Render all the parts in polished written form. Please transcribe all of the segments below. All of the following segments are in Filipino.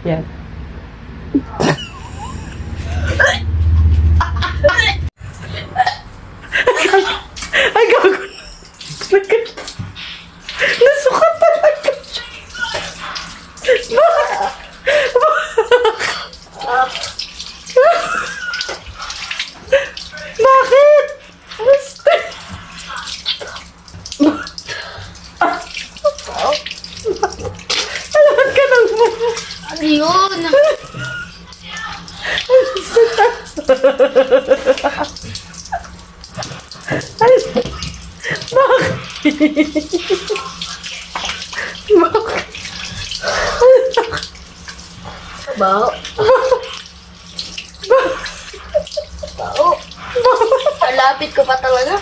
Yan. Ay, gago. Nasukat talaga siya. Bakit? Basta. Alawad ka ng mukha. Ano yun? Ay, bakit? Bakit? Bao. Bao. Malapit ko pa talaga.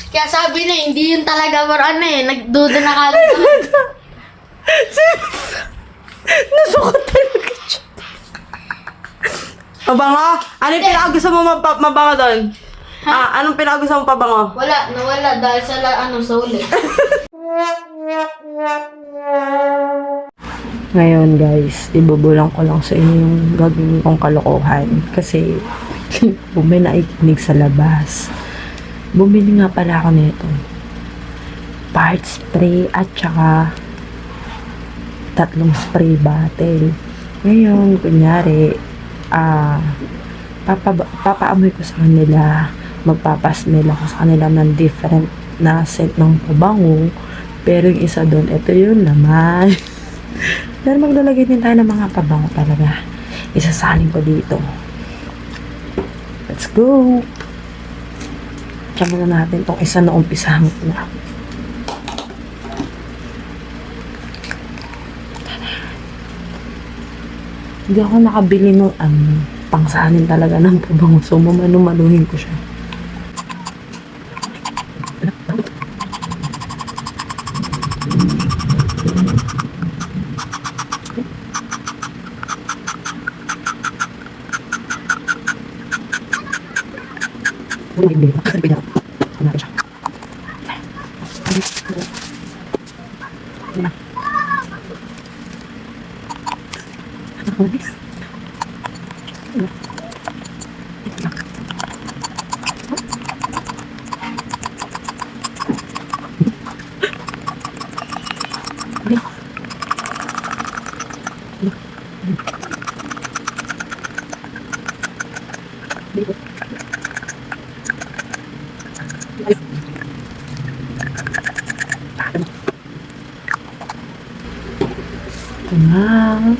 Kaya sabi na, hindi yun talaga ano eh. Nagduda na kagad. Nasukat talaga siya. Pabango? Ano yung pinakagusto mo mabango doon? Anong pinakagusto mo pabango? Wala, nawala dahil sa sa uli. Ngayon guys, ibubulang ko lang sa inyo yung gagawin kong kalokohan. Kasi, may naikinig sa labas. Bumili nga pala ako nito. Part spray at saka 3 spray bottle. Ngayon, kunyari, papaamoy ko sa kanila, magpapasmell ako sa kanila ng different na scent ng pabango. Pero yung isa doon, ito yun naman. Pero maglalagay din tayo ng mga pabango talaga. Isasalin ko dito. Let's go! Tsaka na natin itong isa na umpisahan ko na. Hindi ako nakabili ng pangsanin talaga ng pabango. So, manumaluhin ko siya. Hindi. Hindi. Hindi. Wow.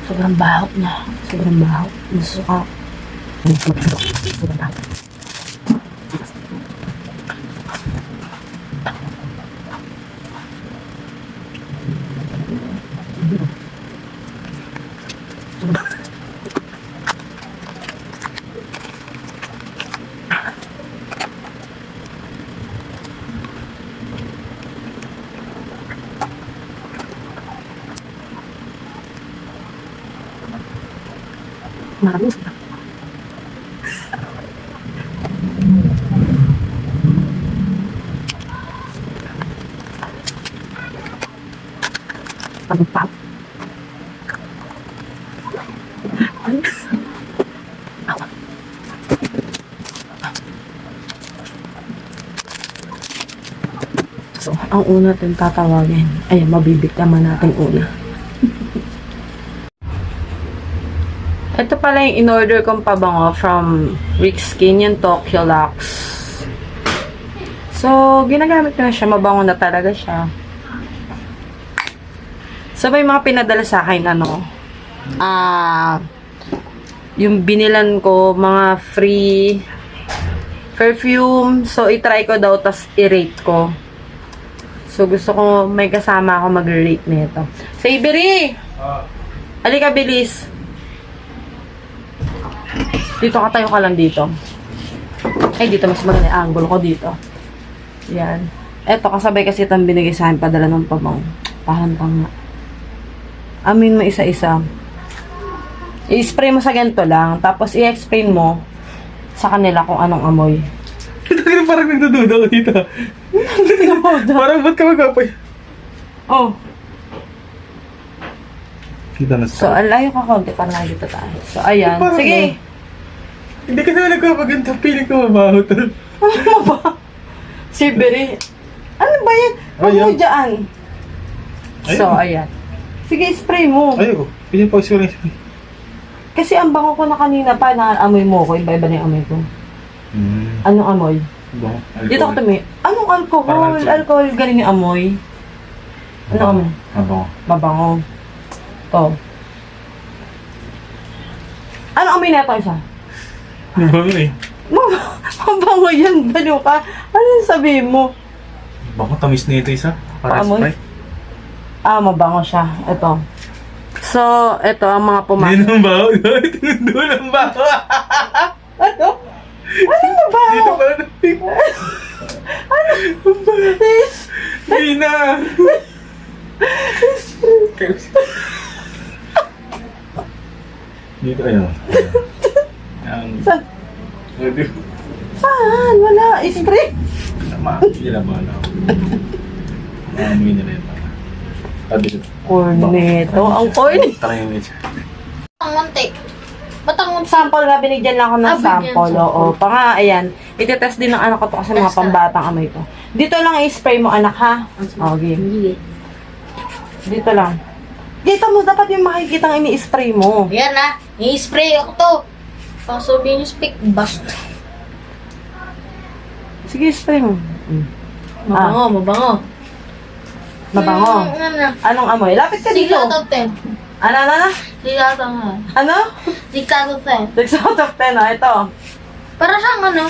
Sobrang baho na. Sobrang baho. Nasuka. Sobrang baho. Marus na. Pagpap. So, ang una natin tatawagin ay mabibigtaman natin una. Ito pala yung in-order kong pabango from Rick Skin, yung Tokyo Lux. So, ginagamit ko na siya. Mabango na talaga siya. So, may mga pinadala sa akin, yung binilan ko, mga free perfume. So, itry ko daw, tas i-rate ko. So, gusto ko may kasama ako mag-rate nito. Savory! Halika, bilis. Dito ka, tayo ka lang dito. Ay, dito mas maganda yung angle ko dito. Yan. Eto, kasabay kasi itong binigay sa akin padala ng pabango. Pahantang nga. Amin mo isa-isa. I-spray mo sa ganito lang. Tapos i-explain mo sa kanila kung anong amoy. Parang nagdududa ko dito. Parang ba't ka mag-apoy? Oh. Kita na So, alayo ka konti para dito tayo. So, ayan. Parang Sige. Hindi ka naman nagpapaganda. Piling ko mabaho to. Ano ba? Si Beri. Ano ba yan? Huwag mo Ayan. dyan. So, Ayun. ayan. Sige, spray mo. Ayoko. Piling pa ko rin. Kasi ang bango ko na kanina pa, na-amoy mo ko. Iba-iba na yung amoy ko. Anong amoy? Bon, Dito ko tumi. Anong alcohol? Parang alcohol. Alcohol, galing yung amoy. Ano amoy? Mabango. Mabango. To. Ano amoy na ito isa? Mabango eh. Mabango yan, baliw ka. Ano yung sabihin mo? Bango, tamis na ito isa. Para Paamoy? Sprite. Ah, mabango siya. Ito. So, ito ang mga Hindi pumasok. nang baho. Doon ang baho. Ano? Ano Dito mabango? ba? Hindi na. Dito ayun. Ang... Sa- Hindi. Saan? Wala. Spray. Hindi na ba na. Amoy na rin. Dito. Corneto. Ang corny. Tara yung medyo. Ang munti. Ba't ang munti? Sample nga, binigyan lang ako ng Ah, binigyan sample. sample. Oo. Pa nga, ayan. Itetest din ng anak ko to kasi mga Test na. pambatang amoy to. Dito lang i-spray mo, anak, ha? O, game. Hindi. Dito lang. Dito mo, dapat yung makikita ang ini-spray mo. Yan na. I-spray ako to. Pasabihin yung speak. Basta. Sige, spray mo. Mabango, mabango. Mabango. Ano? Anong amoy? Lapit ka Six dito. out of 10. Ano? Six out of 10. Ano? 6 out of 10. 6 out of 10, oh. Ito. Para siyang ano?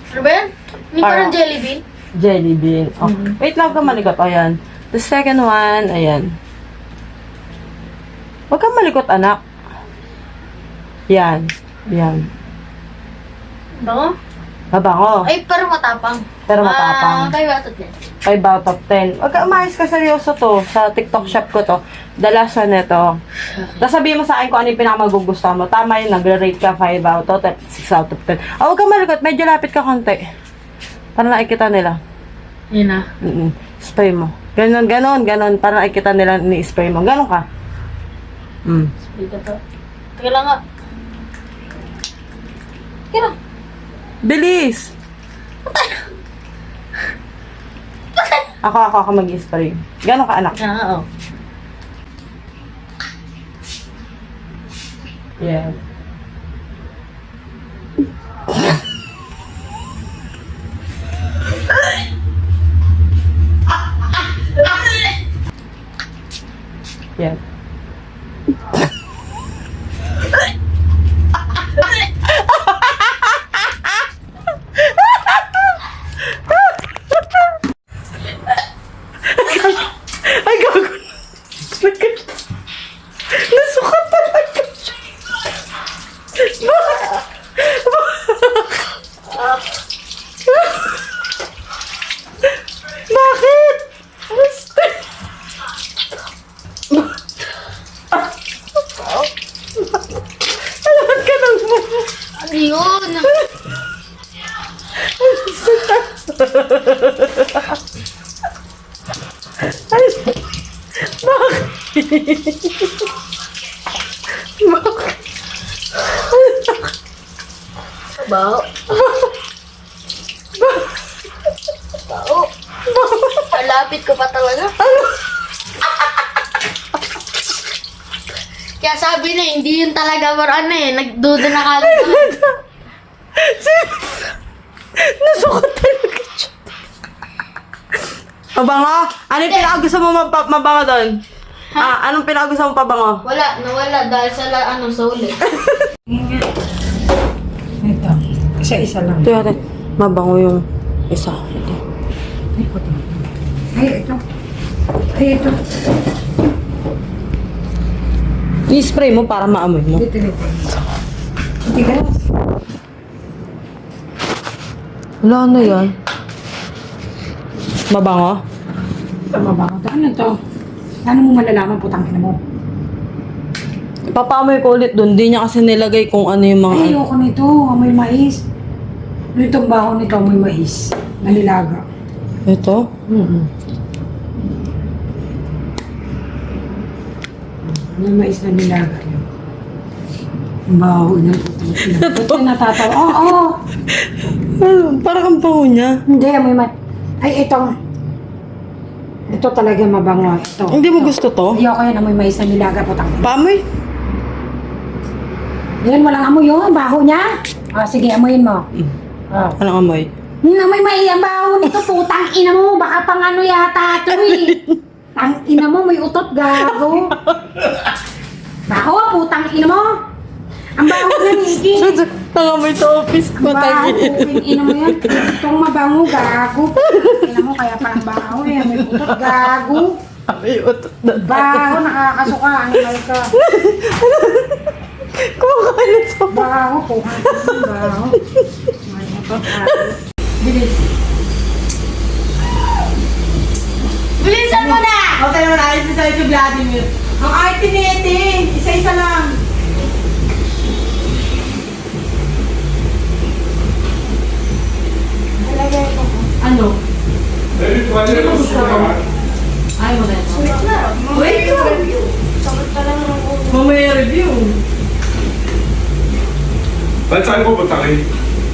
Ano ba yan? Yung parang Parang- jelly bean. Jelly bean. Oh. Wait lang ka malikot. Ayan. The second one, ayan. Huwag kang malikot, anak. Yan. Yan. Bango? Mabango. Ay, parang matapang. Pero matapang. 5 out of 10. 5 out of 10. Huwag ka umayos ka, seryoso to. Sa TikTok shop ko to. The last one nito. Tapos sabihin mo sa akin kung ano yung pinakamagugustuhan mo. Tama yun, nagre-rate ka 5 out of 10, 6 out of 10. Oh, huwag ka malikot. Medyo lapit ka konti. Para nakikita nila. Yan na. Spray mo. Ganon. Para nakikita nila ni-spray mo. Ganon ka. Spray ka to. Teka lang nga. Teka lang. Bilis! Ako mag-spray. Ganon ka, anak? Oo. Yeah. Yeah. Ay, gago. Nasukat talaga siya. Bakit? Basta. Alamat ka ng mo. Ano yun? Ay, bakit? Baho. Baho. Malapit ko pa talaga. Kaya sabi na, hindi yun talaga ano eh. Nagduda na kagad. Nasukat talaga siya. Mabango? Ano yung pinakagusto mo mabango doon? Ah, anong pinakagusto mo pabango? Wala, nawala dahil sa sa ulit. Ito. Isa-isa lang. Ito yata, mabango yung isa. Ay, puti. Ay, ito. Ay, ito. I-spray mo para maamoy mo. Dito. Tigas. Wala na yan. Mabango? Mabango to. Ano to? Paano mo malalaman putang ina mo? Papaamoy ko ulit doon. Di niya kasi nilagay kung ano yung mga... Ay, ayoko nito. Amoy mais. Ano itong baho nito? Amoy mais. Nalilaga. Ito? Amoy mais na nilaga yun. Ang baho niya. Putang ina. Ba't ka natatawa? Oo. Parang ang bango niya. Hindi, amoy mais. Ay, ito. Ito talaga mabango. Ito. Hindi mo gusto to? Ayoko yan. Amoy mais na nilaga. Putang ina. Paamoy? Yan, walang amoy yun. Baho niya. Ah, sige, amoyin mo. Ah. Anong amoy? Amoy mais ang baho nito. Putang ina mo. Baka pang ano yata ito eh. Tang ina mo, may utot, gago. Baho, putang ina mo. Ang baho niya, Nikki. Ang amoy sa office ko. Baho, putang ina mo yan. Itong mabango, gago. Putang ina mo, kaya parang baho eh. May utot, gago. Amoy utot na. Baho, nakakasuka. Animal ka. Kumakalit sa... Baho, putang ina mo, baho. May utot, gago. Bilis. Bilisan mo na! Okay naman, ayos din tayo kay Vladimir. Ang arte ni Ete, isa-isa lang. Ano? Ay mo na ito. Wait lang. Mamaya review. Ba't saan ko pataki?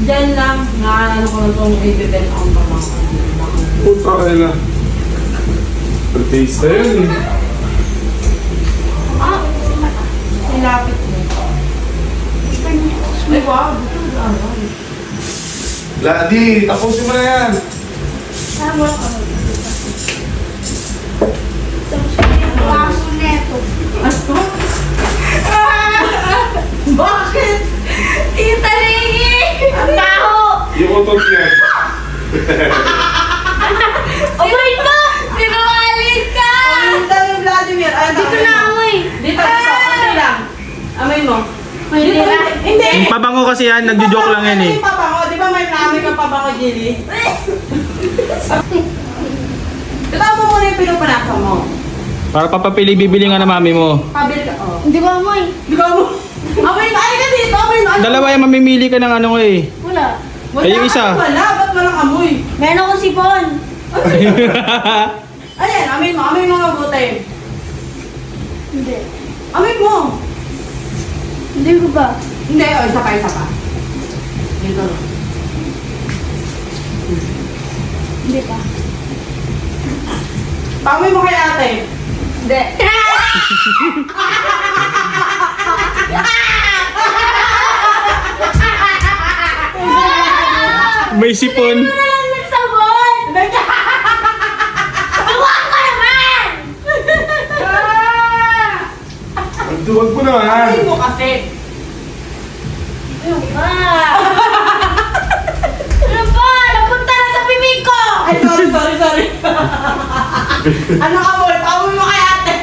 Diyan lang, nakaalala ko na itong ibibenta akong pamangkin. Puta ka nila. Taste na yun eh. Silapit mo. Ay, wow. Ladi, tapusin mo na yan. Baso neto. Ano? Bakit? Tita Ringy! Ang baho! Yung utot yan. Amoy mo! Sinungaling ka! Amoy tayo, Vladimir. Ay, Dito na amoy! Dito, konti lang. Amoy mo. Pwede na. Hindi. Yung pabango kasi yan, nagjo-joke lang yan eh. Ano yung pabango? Di ba may namin kang pabango, Jilly? Ito mo muna yung pinupanasa mo. Para papapili, bibili nga na mami mo. Pabil ka, oh. Hindi ko amoy. Di ba mo? Amoy mo. Ay, ka dito. Amoy mo. Ano? Dalawa yung mamimili ka ng ano ko eh. Wala. Wala Ay, yung isa. ka, wala. Ba't walang amoy? Meron akong sipon. Ayan, amoy mo. Amoy mo mabuti. Hindi. Amoy mo. Hindi ko ba? Hindi, oh, isa pa, isa pa. Dito. Hindi pa. Pamoy mo kay ate. Hindi. May sipon. Ano lang nagsabon? Tuwa ko naman! Magduwag mo naman. Amoy mo kasi. Ano ba? Ano ba? Napunta na sa bibig ko! Ay, sorry. Ano amoy? Pamoy mo kay ate.